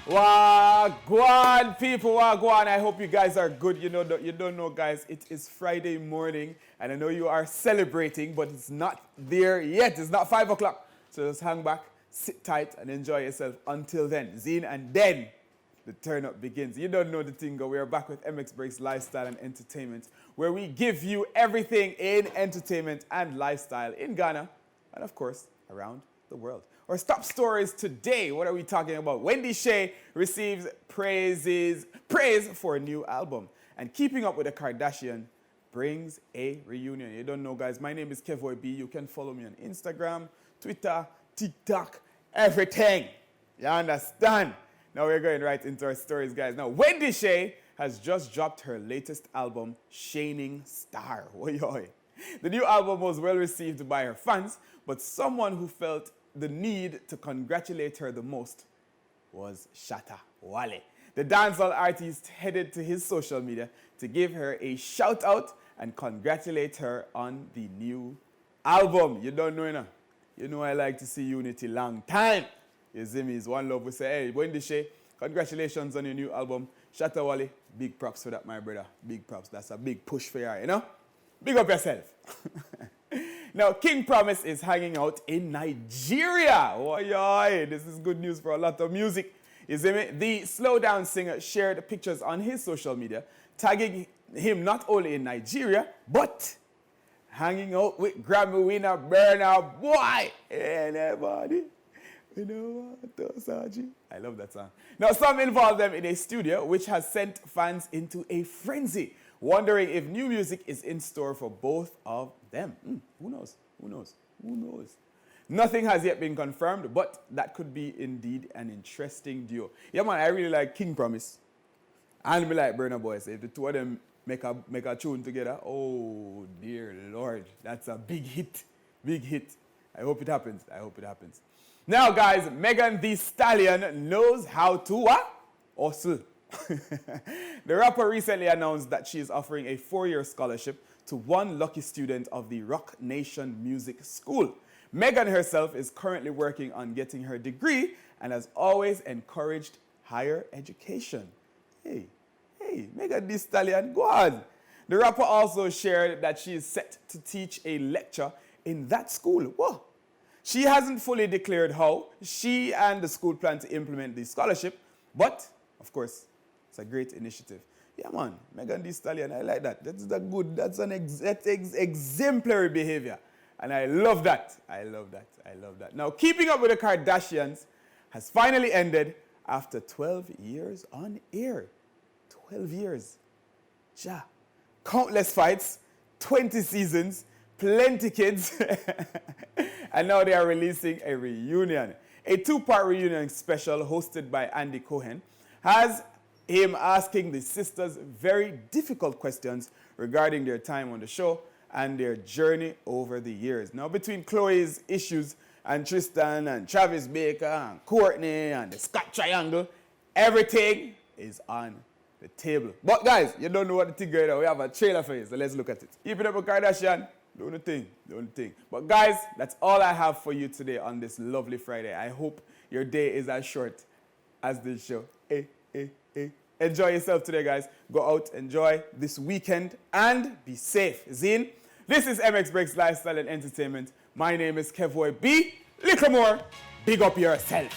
Wagwan, people, wagwan. I hope you guys are good. You don't know, guys, it is Friday morning, and I know you are celebrating, but it's not there yet. It's not 5 o'clock. So just hang back, sit tight, and enjoy yourself until then. Zine, and then the turn up begins. You don't know the thing, we are back with MX Breaks Lifestyle and Entertainment, where we give you everything in entertainment and lifestyle in Ghana, and of course, around the world. Our top stories today, what are we talking about? Wendy Shay receives praise for a new album. And Keeping Up with the Kardashians brings a reunion. You don't know, guys, my name is Kevoy B. You can follow me on Instagram, Twitter, TikTok, everything. You understand? Now we're going right into our stories, guys. Now, Wendy Shay has just dropped her latest album, Shining Star. Oy. The new album was well received by her fans, but someone who felt the need to congratulate her the most was Shatta Wale. The dancehall artist headed to his social media to give her a shout out and congratulate her on the new album. You don't know, you know. You know I like to see unity long time. You see me, it's one love. We say, hey, Wendy Shay, congratulations on your new album. Shatta Wale, big props for that, my brother. Big props. That's a big push for you, you know? Big up yourself. Now, King Promise is hanging out in Nigeria. Oh, yeah, this is good news for a lot of music. You see me? The Slow Down singer shared pictures on his social media, tagging him not only in Nigeria, but hanging out with Grammy winner Burna Boy. Anybody? You know what, Saji? I love that song. Now, some involved them in a studio, which has sent fans into a frenzy, wondering if new music is in store for both of them. Who knows? Who knows? Who knows? Nothing has yet been confirmed, but that could be indeed an interesting duo. Yeah, man, I really like King Promise. And me like Burna Boy. So if the two of them make a tune together, oh, dear Lord, that's a big hit. Big hit. I hope it happens. I hope it happens. Now, guys, Meghan Thee Stallion knows how to hustle. The rapper recently announced that she is offering a 4-year scholarship to one lucky student of the Rock Nation Music School. Meghan herself is currently working on getting her degree and has always encouraged higher education. Hey, Meghan Thee Stallion, go on. The rapper also shared that she is set to teach a lecture in that school. Whoa. She hasn't fully declared how she and the school plan to implement the scholarship, but, of course, it's a great initiative. Yeah, man, Meghan Thee Stallion, I like that. That's an exemplary behavior. And I love that. I love that. Now, Keeping Up with the Kardashians has finally ended after 12 years on air. 12 years. Ja. Countless fights, 20 seasons, plenty kids. And now they are releasing a reunion. A 2-part reunion special hosted by Andy Cohen has him asking the sisters very difficult questions regarding their time on the show and their journey over the years. Now, between Chloe's issues and Tristan and Travis Baker and Courtney and the Scott Triangle, everything is on the table. But guys, you don't know what the thing going on. We have a trailer for you, so let's look at it. Keeping Up with Kardashian, the only thing. But guys, that's all I have for you today on this lovely Friday. I hope your day is as short as this show. Enjoy yourself today, guys. Go out, enjoy this weekend, and be safe. Zine, this is MX Breaks Lifestyle and Entertainment. My name is Kevoy B. Little more, big up yourself.